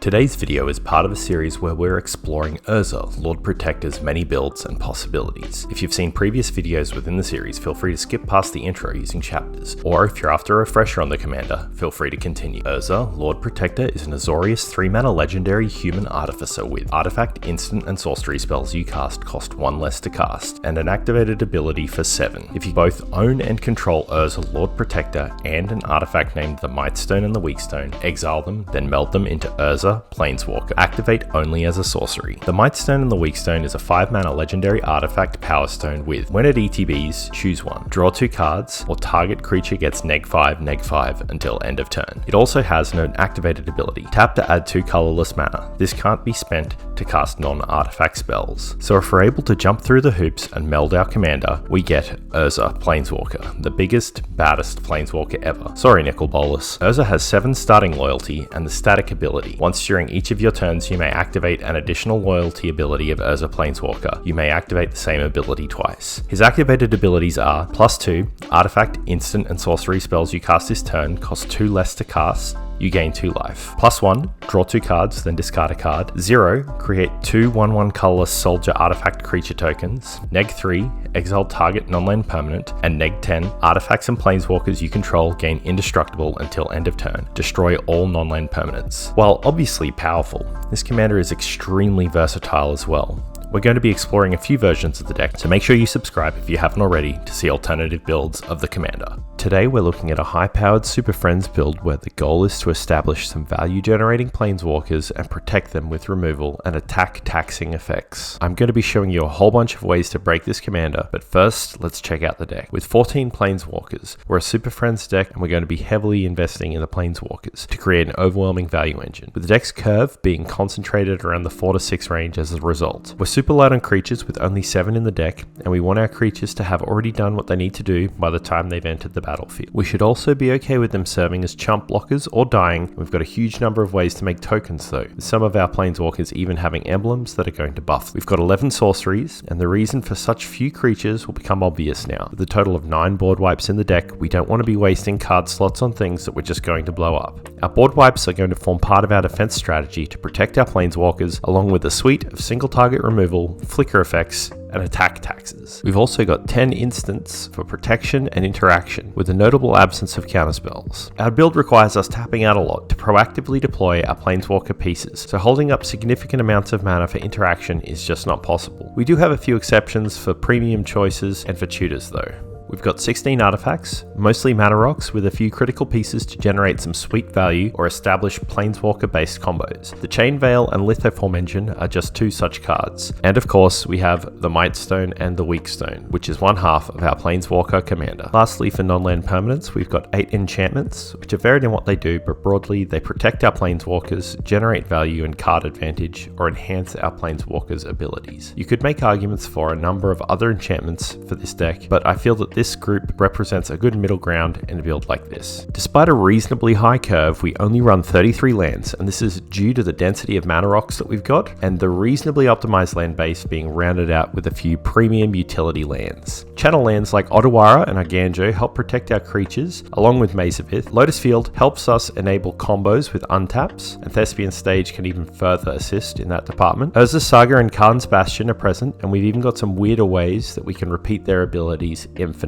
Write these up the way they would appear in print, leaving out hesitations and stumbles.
Today's video is part of a series where we're exploring Urza, Lord Protector's many builds and possibilities. If you've seen previous videos within the series, feel free to skip past the intro using chapters, or if you're after a refresher on the commander, feel free to continue. Urza, Lord Protector is an Azorius 3-mana legendary human artificer with artifact, instant, and sorcery spells you cast cost 1 less to cast, and an activated ability for 7. If you both own and control Urza, Lord Protector, and an artifact named the Mightstone and the Weakstone, exile them, then meld them into Urza, Planeswalker. Activate only as a sorcery. The Mightstone and the Weakstone is a 5-mana legendary artifact power stone with, when it ETBs, choose one. Draw 2 cards, or target creature gets -5/-5 until end of turn. It also has an activated ability. Tap to add 2 colorless mana. This can't be spent to cast non-artifact spells. So if we're able to jump through the hoops and meld our commander, we get Urza, Planeswalker, the biggest, baddest Planeswalker ever. Sorry, Nicol Bolas. Urza has 7 starting loyalty and the static ability. Once during each of your turns, you may activate an additional loyalty ability of Urza Planeswalker. You may activate the same ability twice. His activated abilities are +2, artifact, instant, and sorcery spells you cast this turn cost 2 less to cast. You gain 2 life. +1, draw 2 cards, then discard a card. 0, create 2 1/1 colorless soldier artifact creature tokens. -3, exile target non-land permanent. And -10, artifacts and planeswalkers you control gain indestructible until end of turn. Destroy all non-land permanents. While obviously powerful, this commander is extremely versatile as well. We're going to be exploring a few versions of the deck, so make sure you subscribe if you haven't already to see alternative builds of the commander. Today we're looking at a high-powered Superfriends build where the goal is to establish some value-generating planeswalkers and protect them with removal and attack taxing effects. I'm going to be showing you a whole bunch of ways to break this commander, but first let's check out the deck. With 14 planeswalkers, we're a Superfriends deck and we're going to be heavily investing in the planeswalkers to create an overwhelming value engine, with the deck's curve being concentrated around the 4 to 6 range as a result. We're super light on creatures with only 7 in the deck, and we want our creatures to have already done what they need to do by the time they've entered the battlefield. We should also be okay with them serving as chump blockers or dying. We've got a huge number of ways to make tokens though, with some of our planeswalkers even having emblems that are going to buff. We've got 11 sorceries, and the reason for such few creatures will become obvious now. With a total of 9 board wipes in the deck, we don't want to be wasting card slots on things that we're just going to blow up. Our board wipes are going to form part of our defense strategy to protect our planeswalkers, along with a suite of single target removal, flicker effects, and attack taxes. We've also got 10 instants for protection and interaction, with a notable absence of counterspells. Our build requires us tapping out a lot to proactively deploy our planeswalker pieces, so holding up significant amounts of mana for interaction is just not possible. We do have a few exceptions for premium choices and for tutors though. We've got 16 artifacts, mostly mana rocks, with a few critical pieces to generate some sweet value or establish planeswalker-based combos. The Chain Veil and Lithoform engine are just 2 such cards. And of course, we have the Mightstone and the Weakstone, which is 1/2 of our planeswalker commander. Lastly, for non-land permanents, we've got 8 enchantments, which are varied in what they do, but broadly they protect our planeswalkers, generate value and card advantage, or enhance our planeswalkers' abilities. You could make arguments for a number of other enchantments for this deck, but I feel that this group represents a good middle ground in a build like this. Despite a reasonably high curve, we only run 33 lands, and this is due to the density of mana rocks that we've got, and the reasonably optimized land base being rounded out with a few premium utility lands. Channel lands like Otawara and Arganjo help protect our creatures, along with Maze of Ith. Lotus Field helps us enable combos with Untaps, and Thespian Stage can even further assist in that department. Urza Saga and Khan's Bastion are present, and we've even got some weirder ways that we can repeat their abilities infinitely.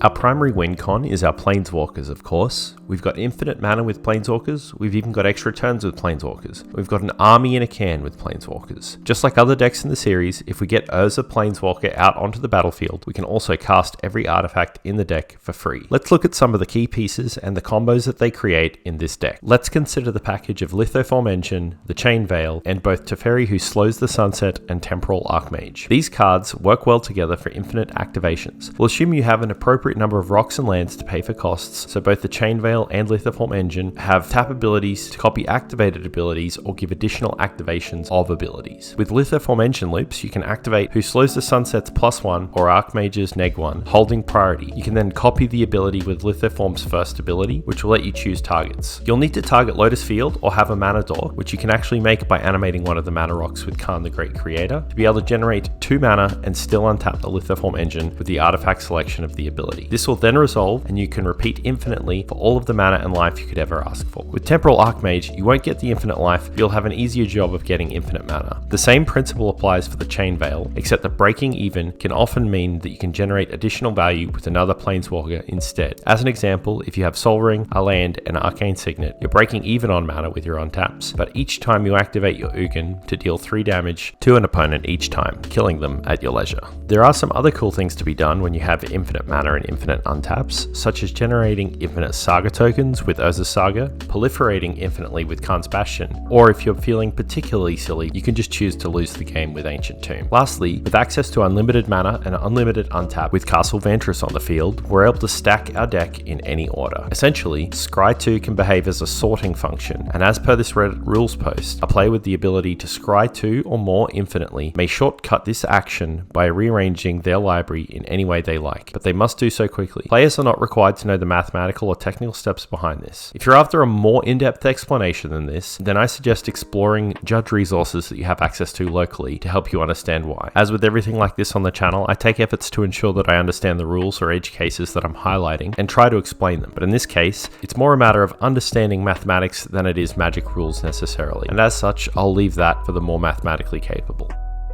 Our primary Wincon is our planeswalkers, of course. We've got infinite mana with planeswalkers. We've even got extra turns with planeswalkers. We've got an army in a can with planeswalkers. Just like other decks in the series, if we get Urza Planeswalker out onto the battlefield, we can also cast every artifact in the deck for free. Let's look at some of the key pieces and the combos that they create in this deck. Let's consider the package of Lithoform Engine, the Chain Veil, and both Teferi, who slows the sunset, and Temporal Archmage. These cards work well together for infinite activations. We'll assume you have an appropriate number of rocks and lands to pay for costs, so both the Chain Veil and Lithoform Engine have tap abilities to copy activated abilities or give additional activations of abilities. With Lithoform Engine loops, you can activate Who Slows the Sunset's +1 or Archmage's -1, holding priority. You can then copy the ability with Lithoform's first ability, which will let you choose targets. You'll need to target Lotus Field or have a mana door, which you can actually make by animating one of the mana rocks with Khan the Great Creator, to be able to generate 2 mana and still untap the Lithoform Engine with the artifact selection of the ability. ability. This will then resolve and you can repeat infinitely for all of the mana and life you could ever ask for. With Temporal Archmage, you won't get the infinite life, but you'll have an easier job of getting infinite mana. The same principle applies for the Chain Veil, except that breaking even can often mean that you can generate additional value with another Planeswalker instead. As an example, if you have Sol Ring, a land, and Arcane Signet, you're breaking even on mana with your Untaps, but each time you activate your Ugin to deal 3 damage to an opponent each time, killing them at your leisure. There are some other cool things to be done when you have infinite mana and infinite Untaps, such as generating infinite Saga tokens with Urza Saga, proliferating infinitely with Khan's Bastion, or if you're feeling particularly silly, you can just choose to lose the game with Ancient Tomb. Lastly, with access to unlimited mana and unlimited untap with Castle Ventress on the field, we're able to stack our deck in any order. Essentially, Scry 2 can behave as a sorting function, and as per this Reddit rules post, a player with the ability to Scry 2 or more infinitely may shortcut this action by rearranging their library in any way they like, but they must do so quickly. Players are not required to know the mathematical or technical steps behind this. If you're after a more in-depth explanation than this, then I suggest exploring judge resources that you have access to locally to help you understand why. As with everything like this on the channel, I take efforts to ensure that I understand the rules or edge cases that I'm highlighting and try to explain them, but in this case, it's more a matter of understanding mathematics than it is magic rules necessarily, and as such, I'll leave that for the more mathematically capable.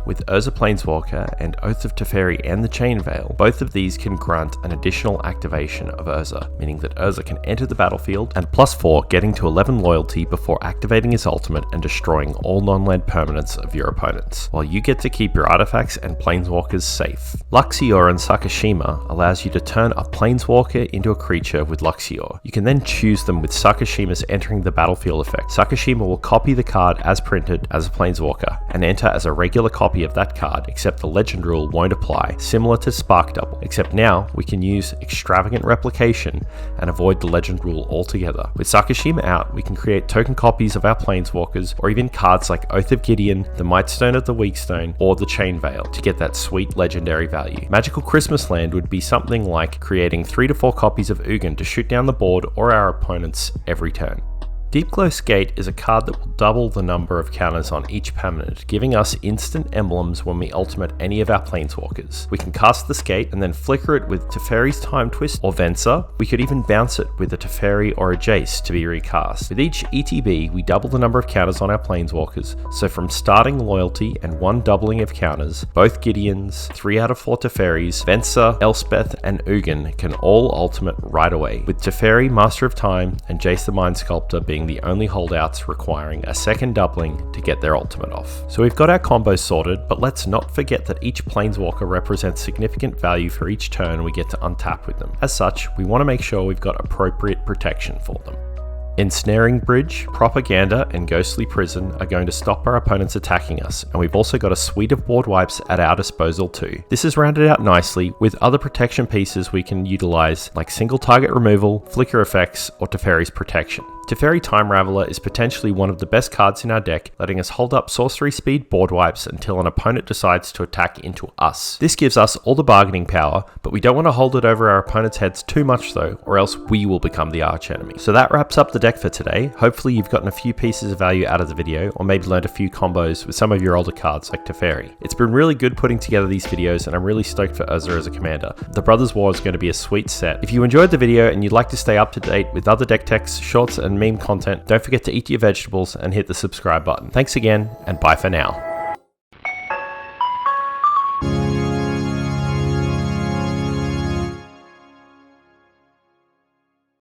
With Urza Planeswalker and Oath of Teferi and the Chain Veil, both of these can grant an additional activation of Urza, meaning that Urza can enter the battlefield and +4 getting to 11 loyalty before activating his ultimate and destroying all non-land permanents of your opponents, while you get to keep your artifacts and Planeswalkers safe. Luxior and Sakashima allows you to turn a Planeswalker into a creature with Luxior. You can then choose them with Sakashima's entering the battlefield effect. Sakashima will copy the card as printed as a Planeswalker and enter as a regular copy of that card, except the legend rule won't apply, similar to Spark Double, except now we can use extravagant replication and avoid the legend rule altogether. With Sakashima out, we can create token copies of our Planeswalkers, or even cards like Oath of Gideon, the Mightstone of the Weakstone, or the Chain Veil to get that sweet legendary value. Magical Christmas Land would be something like creating 3 to 4 copies of Ugin to shoot down the board or our opponents every turn. Deepglow Skate is a card that will double the number of counters on each permanent, giving us instant emblems when we ultimate any of our Planeswalkers. We can cast the Skate and then flicker it with Teferi's Time Twist or Venser. We could even bounce it with a Teferi or a Jace to be recast. With each ETB, we double the number of counters on our Planeswalkers, so from starting loyalty and 1 doubling of counters, both Gideons, 3 out of 4 Teferis, Venser, Elspeth, and Ugin can all ultimate right away, with Teferi, Master of Time, and Jace the Mind Sculptor being the only holdouts requiring a second doubling to get their ultimate off. So we've got our combos sorted, but let's not forget that each Planeswalker represents significant value for each turn we get to untap with them. As such, we want to make sure we've got appropriate protection for them. Ensnaring Bridge, Propaganda, and Ghostly Prison are going to stop our opponents attacking us, and we've also got a suite of board wipes at our disposal too. This is rounded out nicely with other protection pieces we can utilize, like single target removal, flicker effects, or Teferi's protection. Teferi Time Raveler is potentially one of the best cards in our deck, letting us hold up sorcery speed board wipes until an opponent decides to attack into us. This gives us all the bargaining power, but we don't want to hold it over our opponent's heads too much though, or else we will become the archenemy. So that wraps up the deck for today. Hopefully you've gotten a few pieces of value out of the video, or maybe learned a few combos with some of your older cards like Teferi. It's been really good putting together these videos, and I'm really stoked for Urza as a commander. The Brothers War is going to be a sweet set. If you enjoyed the video and you'd like to stay up to date with other deck techs, shorts, and meme content, don't forget to eat your vegetables and hit the subscribe button. Thanks again, and bye for now.